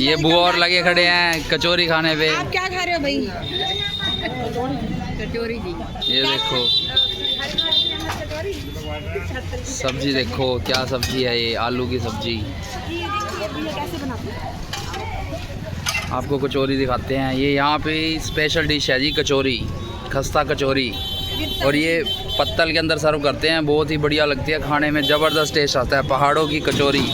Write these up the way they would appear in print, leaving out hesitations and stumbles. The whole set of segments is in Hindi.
ये बुआ और लगे खड़े हैं कचौरी खाने पे। आप क्या खा रहे हो भाई? कचौरी जी। ये देखो सब्जी, देखो क्या सब्जी है ये, आलू की सब्जी। कैसे बनाते हैं? आपको कचौरी दिखाते हैं। ये यहाँ पे स्पेशल डिश है जी, कचौरी, खस्ता कचौरी। और ये पत्तल के अंदर सर्व करते हैं, बहुत ही बढ़िया लगती है खाने में, ज़बरदस्त टेस्ट आता है। पहाड़ों की कचौरी।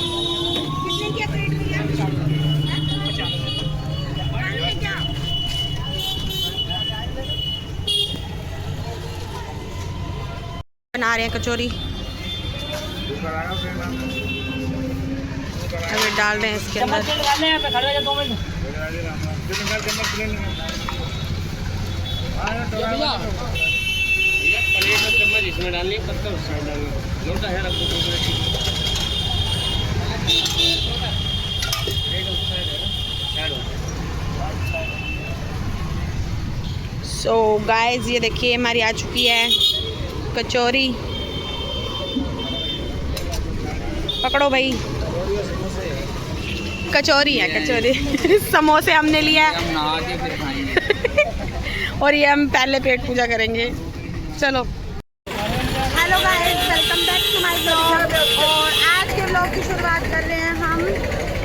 बना रहे हैं कचौरी, अभी डाल रहे हैं इसके अंदर। इसमें डालनी है, पत्ता उसमें डालनी है, लोटा है सो गाइस ये देखिए हमारी आ चुकी है कचौरी। पकड़ो भाई, कचौरी है कचौरी। समोसे हमने लिया है हम नहा के फिर खाएंगे। और ये हम पहले पेट पूजा करेंगे। चलो, hello guys, welcome back to my blog. और आज के ब्लॉग की शुरुआत कर रहे हैं हम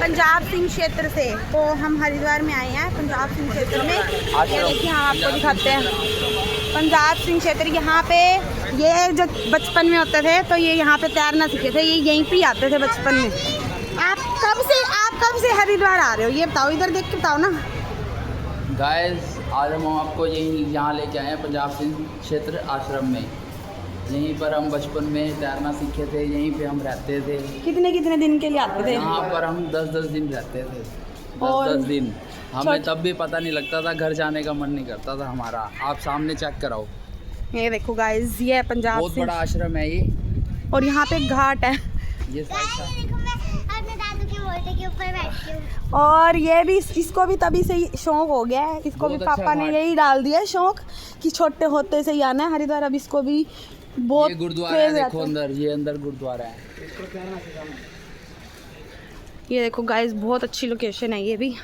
पंजाब सिंह क्षेत्र से। तो हम हरिद्वार में आए हैं पंजाब सिंह क्षेत्र में। ये देखिए हम आपको दिखाते हैं पंजाब सिंह क्षेत्र। यहाँ पे ये जब बचपन में होते थे तो ये यहाँ पे तैरना सीखे थे, ये यहीं पे आते थे बचपन में। आप कब से हरिद्वार आ रहे हो ये बताओ, इधर देख के बताओ ना। गाइस आज हम आपको यहाँ लेके आए हैं पंजाब सिंह क्षेत्र आश्रम में। यहीं पर हम बचपन में तैरना सीखे थे, यहीं पे हम रहते थे। कितने दिन के लिए आते थे? यहाँ पर हम 10-10 दिन रहते थे। 10-10 दिन हमें तब भी पता नहीं लगता था, घर जाने का मन नहीं करता था हमारा। आप सामने चेक कराओ, ये देखो गाइस, ये है पंजाब बहुत बड़ा आश्रम है ये। और यहाँ पे एक घाट है। ये और ये भी, इसको भी तभी से ही शौक हो गया है। इसको भी बहुत अच्छा पापा ने यही डाल दिया शौक कि छोटे होते से ही आना है हरिद्वार। अब इसको भी बहुत ये गुरुद्वारा है, देखो अंदर, ये अंदर गुरुद्वारा है। ये देखो गाइस, बहुत अच्छी लोकेशन है ये भी।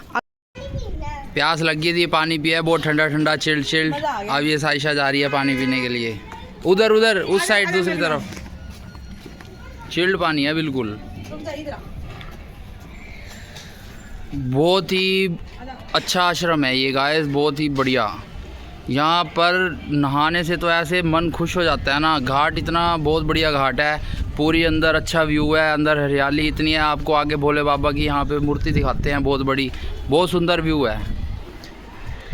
प्यास लगी थी, पानी पिया, बहुत ठंडा ठंडा चिल्ड। अब ये साइशा जा रही है पानी पीने के लिए। उधर उस साइड दूसरी तरफ चिल्ड पानी है बिल्कुल। बहुत ही अच्छा आश्रम है ये गाइस, बहुत ही बढ़िया। यहाँ पर नहाने से तो ऐसे मन खुश हो जाता है ना। घाट इतना बहुत बढ़िया घाट है, पूरी अंदर अच्छा व्यू है, अंदर हरियाली इतनी है। आपको आगे भोले बाबा की यहाँ पे मूर्ति दिखाते हैं, बहुत बड़ी, बहुत सुंदर व्यू है।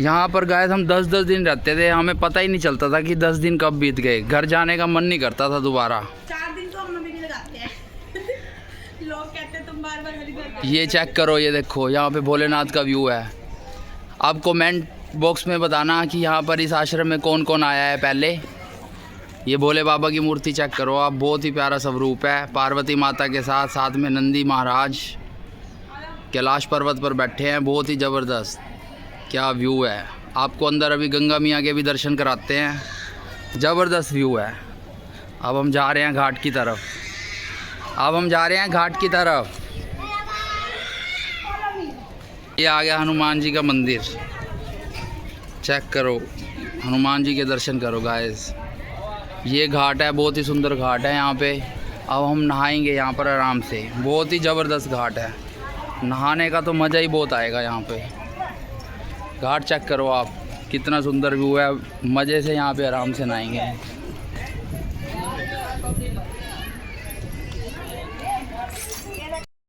यहाँ पर गाइस हम 10-10 दिन रहते थे, हमें पता ही नहीं चलता था कि 10 दिन कब बीत गए। घर जाने का मन नहीं करता था दोबारा। 4 दिन तो हम भी लगाते हैं। लोग कहते हैं तुम बार-बार हरिद्वार। ये चेक करो, ये देखो यहाँ पे भोलेनाथ का व्यू है। आप कमेंट बॉक्स में बताना कि यहाँ पर इस आश्रम में कौन कौन आया है पहले। ये भोले बाबा की मूर्ति चेक करो आप, बहुत ही प्यारा स्वरूप है, पार्वती माता के साथ, साथ में नंदी महाराज कैलाश पर्वत पर बैठे हैं। बहुत ही ज़बरदस्त क्या व्यू है। आपको अंदर अभी गंगा मियाँ के भी दर्शन कराते हैं, ज़बरदस्त व्यू है। अब हम जा रहे हैं घाट की तरफ, ये आ गया हनुमान जी का मंदिर। चेक करो, हनुमान जी के दर्शन करो गाइस। ये घाट है, बहुत ही सुंदर घाट है यहाँ पे। अब हम नहाएंगे यहाँ पर आराम से, बहुत ही ज़बरदस्त घाट है। नहाने का तो मज़ा ही बहुत आएगा यहाँ पे। घाट चेक करो आप, कितना सुंदर व्यू है। मज़े से यहाँ पे आराम से नहाएंगे।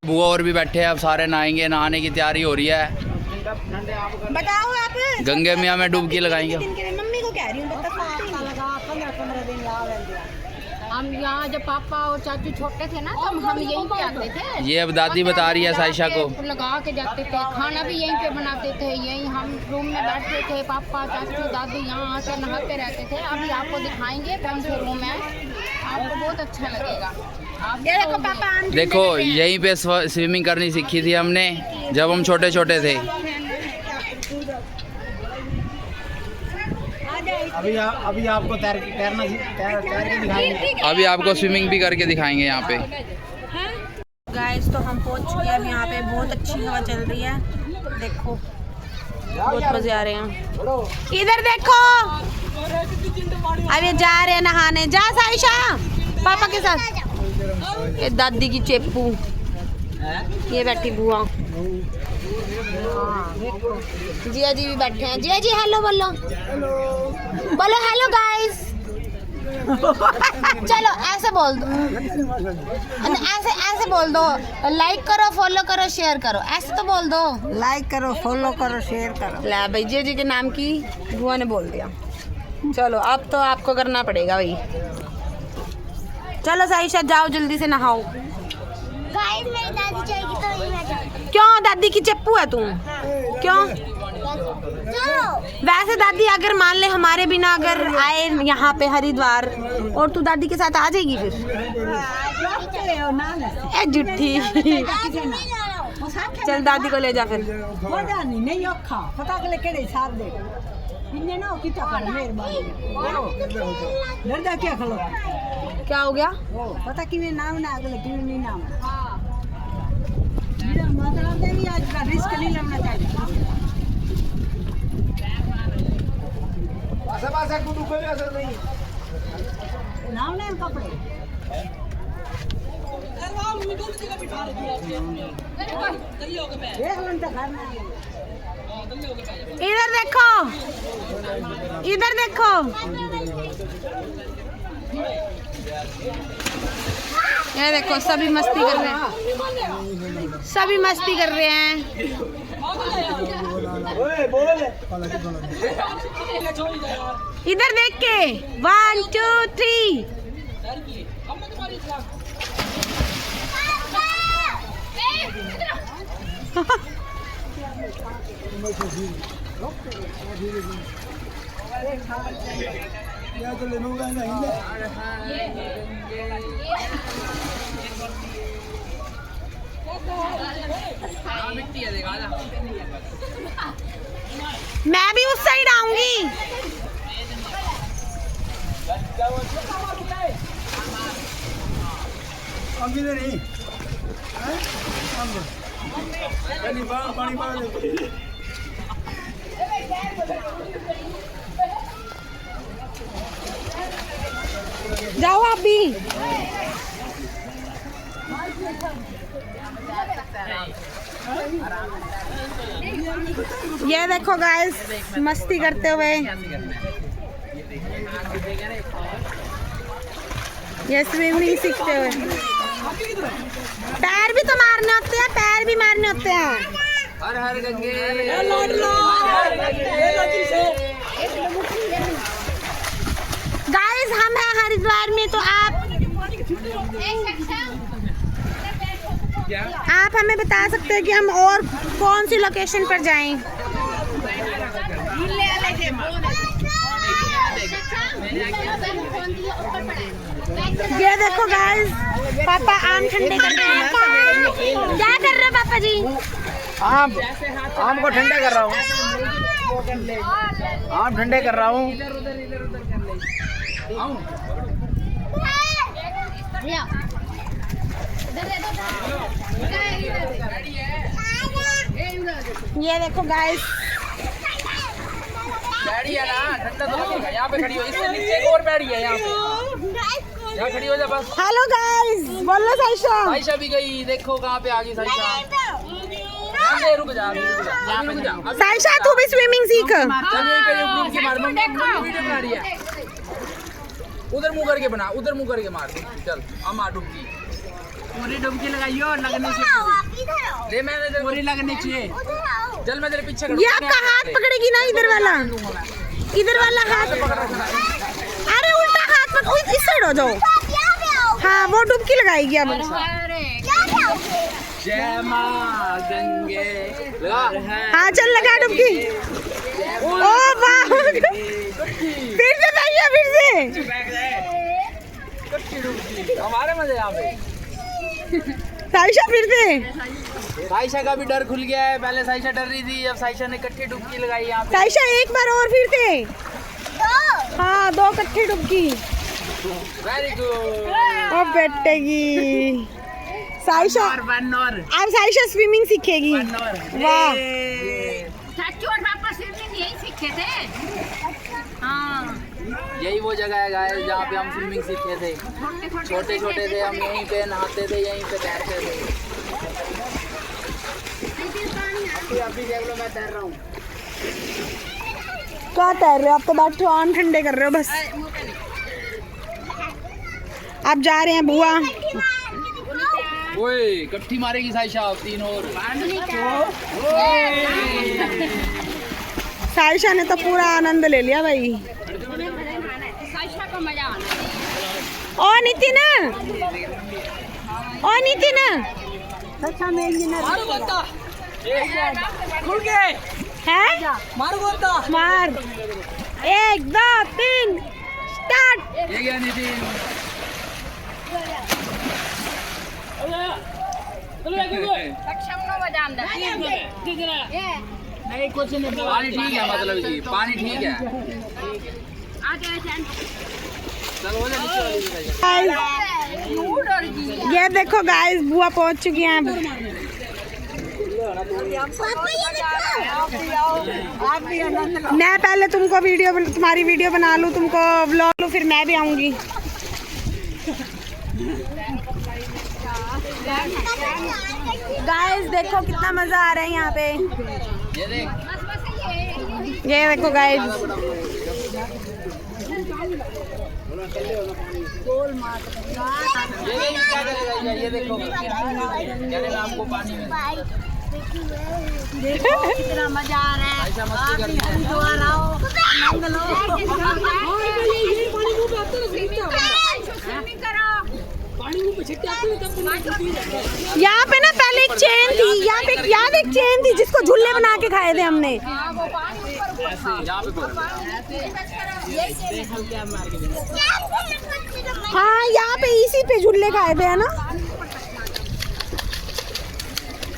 बुआ और भी बैठे हैं, अब सारे नहाएंगे, नहाने की तैयारी हो रही है। बताओ आप, गंगे मियाँ में डुबकी लगाएंगे। मम्मी को कह रही हूँ, हम यहाँ जब पापा और चाचू छोटे थे ना, तब हम यहीं पे आते थे। ये अब दादी बता रही है साइशा को। लगा के जाते थे, खाना भी यहीं पे बनाते थे, यहीं हम रूम में बैठते थे। पापा चाचू दादू यहाँ आके नहाते रहते थे। अभी आपको दिखाएंगे कौन से रूम है, आपको बहुत अच्छा लगेगा। देखो पापा, देखो यहीं पे स्विमिंग करनी सीखी थी हमने जब हम छोटे छोटे थे। अभी आपको तैर के दिखाएंगे। अभी आपको स्विमिंग भी करके दिखाएंगे यहाँ पे। गाइस तो हम पहुंच चुके हैं अब यहाँ पे। बहुत अच्छी हवा चल रही है देखो बहुत मजे आ रहे हैं। इधर देखो, अब ये जा रहे हैं नहाने। जा साइशा पापा के साथ। ये दादी की चेप्पू, ये बैठी बुआ। जिया जी भी बैठे हैं। जिया जी हेलो बोलो, बोलो हेलो गाइस। चलो ऐसे बोल दो, ऐसे ऐसे बोल दो, लाइक करो, फॉलो करो, शेयर करो, ऐसे तो बोल दो। लाइक करो, फॉलो करो, शेयर करो। ला भाई जिया जी के नाम की बुआ ने बोल दिया। चलो अब तो आपको करना पड़ेगा भाई। चलो साइशा जाओ जल्दी से नहाओ। गाइस मेरी दादी जाएगी तो ही मैं जाऊंगी। क्यों दादी की चप्पू है तू? क्यों? चलो वैसे दादी अगर मान ले हमारे बिना अगर आए यहाँ पे हरिद्वार और तू दादी के साथ आ जाएगी फिर? ए जुट्ठी। चल दादी को ले जा फिर। नहीं औखा पता के केड़े साथ दे इन्ने ना किता कर मेहरबानी डरदा क्या खलो क्या हो गया? पता किवें नाम ना अगले किवें नहीं नाम मेरा मतलब है भी आज का रिस्क नहीं लेना चाहिए। पासा गुडू कोई असर नहीं नाम ने कपड़े देख लन तो घर में इधर देखो, इधर देखो। ये देखो सभी मस्ती कर रहे हैं, सभी मस्ती कर रहे हैं। इधर देख के 1 2 3। मैं भी उस साइड आऊंगी। जाओ आप भी। ये देखो गाइस मस्ती करते हुए, ये स्विमिंग सीखते हुए। पैर भी तो मारने होते हैं, पैर भी मारने होते हैं। हर हर गंगे। गाइस हम हैं हरिद्वार में, तो आप हमें बता सकते हैं कि हम और कौन सी लोकेशन पर जाएं? ये देखो गाइस पापा आम ठंडे कर रहे हैं। क्या कर रहे हैं पापा जी? आम को ठंडा कर रहा हूँ, आम ठंडे कर रहा हूँ। ये देखो गाइस बैठी है ना, ठंडा तो लगेगा। यहाँ पे खड़ी हो, इससे नीचे एक और बैठी है। यहाँ पे यहाँ खड़ी हो जा बस। हेलो गाइस बोलो साइशा। साइशा भी गई, देखो कहाँ पे आ गई साइशा। रुक जा, रुक जा। साइशा तू भी स्विमिंग सीख। चल यहीं पे रुक के मार, वीडियो बना रही है। उधर मुंह करके बना, उधर मुंह करके मार। चल अब मार डुबकी, पूरी डुबकी लगाइयो, लगने चाहिए। ले मैंने पूरी लगनी चाहिए। चल मैं तेरे पीछे ये आपका हाथ पकड़ेगी ना, इधर वाला, इधर वाला हाथ। अरे उल्टा हाथ पकड़ो, इस साइड हो जाओ। हाँ वो डुबकी लगाएगी अब। जय मां गंगे लगा। हाँ चल लगा डुबकी। ओ वाह, फिर से भैया, फिर से। हमारे मजे यहाँ पे। साइशा फिर से। साइशा का भी डर खुल गया है। पहले साइशा डर रही थी, अब साइशा ने इकट्ठी डुबकी लगाई यहाँ पे। साइशा एक बार और फिर से। हाँ 2 इकट्ठी डुबकी। Very good. अब बैठेगी। साइशा अब साइशा स्विमिंग सीखेगी। वाह चाचू और पापा स्विमिंग यही सीखे थे। हाँ यही वो जगह है गाइस जहाँ पे हम स्विमिंग सीखे थे। छोटे छोटे थे हम, यहीं पे नहाते थे, यहीं पे तैरते थे। अभी देख लो मैं तैर रहा हूँ। क्या तैर रहे हो आप? तो बैठो, आम ठंडे कर रहे हो बस। आप जा रहे हैं बुआ। ओए कट्ठी मारेगी साइशा, 3 और। साइशा ने तो पूरा आनंद ले लिया भाई। साइशा को मजा आना। ओ नितिन, ओ नितिन, अच्छा मैं इंजीनियर है मार बोलता मार। 1 2 3 स्टार्ट। ये क्या नितिन? सक्षम को मजा आना। नहीं कुछ नहीं। पानी ठीक है, मतलब जी पानी ठीक है। आगे चलो हो जाए नीचे वाली भी साइशा। Guys, ये देखो गाइस बुआ पहुंच चुकी हैं। मैं पहले तुमको तुम्हारी वीडियो बना लूँ, तुमको व्लॉग लूँ, फिर मैं भी आऊंगी। गाइस देखो कितना मजा आ रहा है यहाँ पे। ये देख, ये देखो गाइस, क्या करेगा ये देखो। कह रहे आपको पानी में देखो कितना मजा आ रहा है। साइशा मस्ती कर रही है। यहाँ पे ना पहले एक चेन थी, यहाँ पे याद एक चेन थी जिसको झूले बना के खाए थे हमने। हाँ यहाँ पे इसी पे झूले खाए थे, है ना?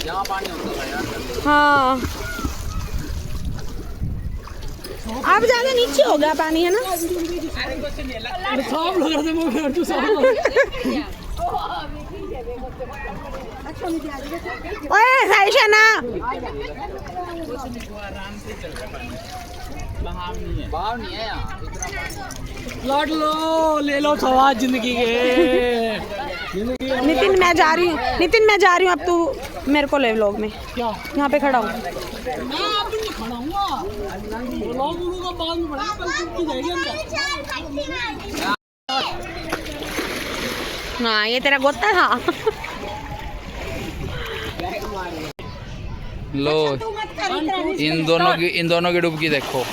यहाँ पानी होता है यार। हाँ अब ज्यादा नीचे हो गया पानी, है ना? ओए साइशा ना, भाव नहीं है यहाँ। लौट लो, ले लो सवाल जिंदगी के। नितिन मैं जा रही हूँ, नितिन मैं जा रही हूँ, अब तू मेरे को ले व्लॉग में। यहाँ पे खड़ा हूँ। मैं अभी नहीं खड़ा हूँ। लोग का बाद में पड़ा कल की जाएगी अंदर। हाँ ये तेरा गोता था। लो इन दोनों की डुबकी देखो।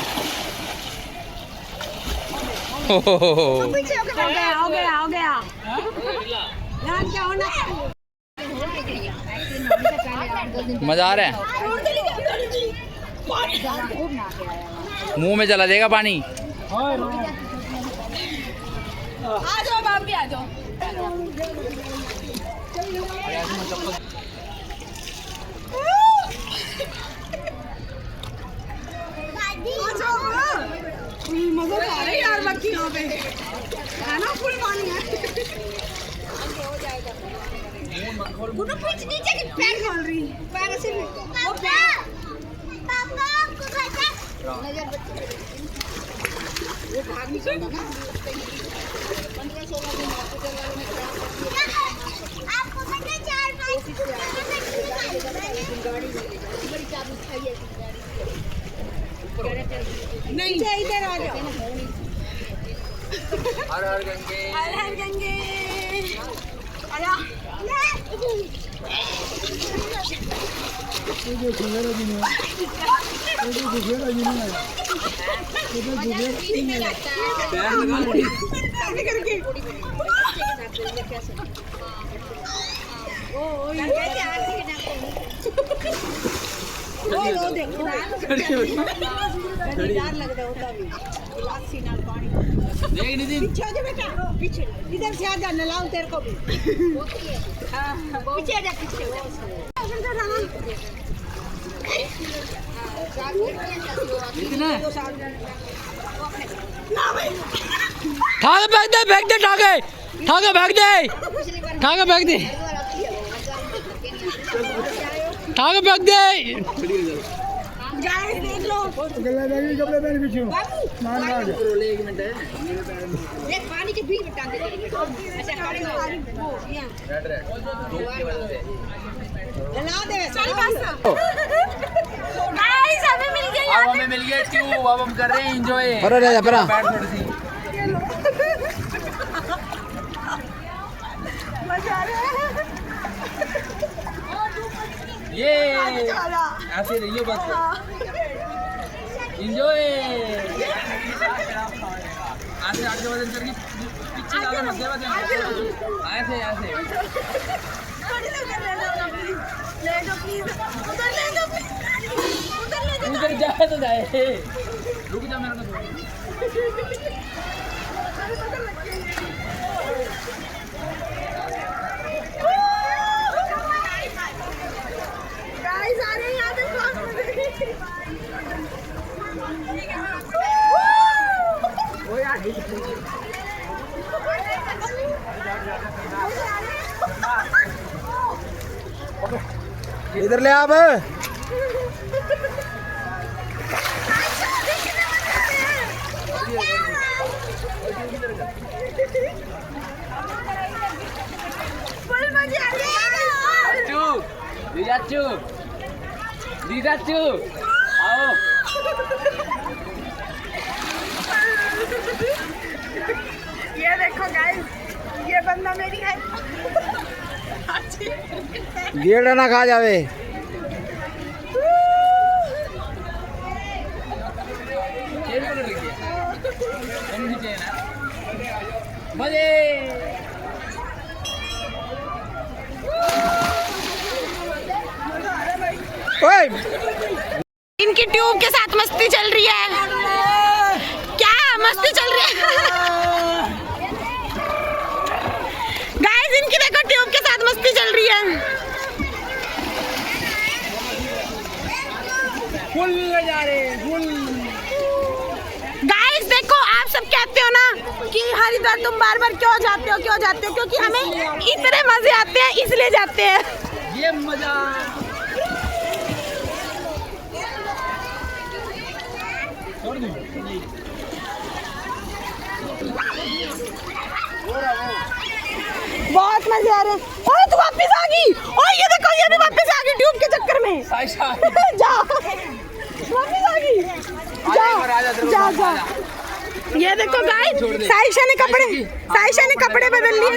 हो गया हो गया हो गया। यार क्या होना? मजा आ रहा है। मुंह में चला जाएगा पानी। आ जाओ बाप भी आ जाओ। मजा आ रहा है यार बाकी यहाँ पे, है ना? फुल पानी है। गुड्डू पीछे नीचे की पैर खोल रही, पैर ऐसे भी। वो पैर पापा को खाता नजर बच्चे वो भाग नहीं सकता ना। 15-16 दिन हॉस्पिटल में आपको पता 4-5 गाड़ी बड़ी चाबी खाई है नहीं। इधर आ जाओ। हर हर गंगे, हर हर गंगे। आजा डर लग रहा होता भी सीना पानी। देख नितिन पीछे हो जा बेटा, पीछे इधर से आ जा, नलाऊं तेरे को भी। हाँ पीछे आ जा, पीछे ठाके फेंक दे, ठाके ठाके फेंक दे, ठाके फेंक दे। ठाक फेंक दे। गाइस देख लो ये पानी के बीच में टांग दे। अच्छा जला दे चल बस। गाइस हमें मिल गया अब हमें मिल गया ट्यूब, अब हम कर रहे हैं एंजॉय। मजा आ रहा है। ये ऐसे रहिए बस, एंजॉय। ऐसे आगे वजन करके पीछे ज्यादा मत देवा देना, ऐसे ऐसे ले दो प्लीज, उधर ले दो प्लीज, उधर ले दो। उधर जाए तो जाए, रुक जा मेरे को। गाइस आ रहे हैं यहाँ पे इधर ले आप। फुल मजा आ रहा है। दीदाचू आओ। ये देखो गाइस, ये बंदा मेरी है। गेड़ा ना खा जावे। मजे। इनकी ट्यूब के साथ मस्ती चल रही है। क्या मस्ती चल रही है? गाइस इनकी देखो ट्यूब के साथ मस्ती चल रही है। फुल जा रहे फुल। गाइस देखो, आप सब कहते हो ना कि हरिद्वार तुम बार बार क्यों जाते हो क्योंकि हमें इतने मजे आते हैं इसलिए जाते हैं। ये मजा। बहुत मजे आ रहे हैं। ओए तू वापस आ गई। ओए ये देखो, ये भी वापस आ गई ट्यूब के चक्कर में। जा वापस आ गई। जा जा। ये देखो गाइस, साइशा ने कपड़े बदल लिए।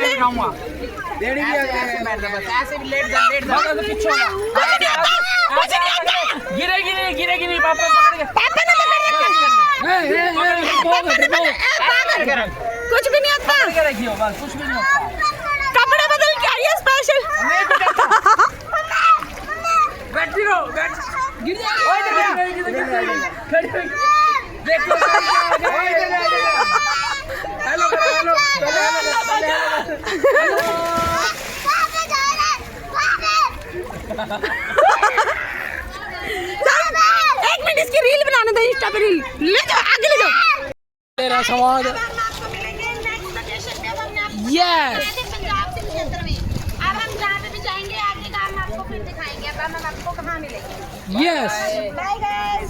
ऐसे भी लेट जा पीछे गिरे पापा ने कुछ भी नहीं होता। कुछ भी नहीं होता। कपड़े बदल के आई है स्पेशल। बैठी रहो, गिर देखो। हेलो हेलो एक मिनट, इसकी रील बनाने दो, इंस्टा पे रील ले जाओ, आगे ले जाओ। तेरा समाज। यस पंजाब सिंह क्षेत्र में। अब हम जहाँ पे भी जाएंगे आगे का हम आपको फिर दिखाएंगे। अब हम आपको कहाँ मिलेंगे। यस। Bye guys.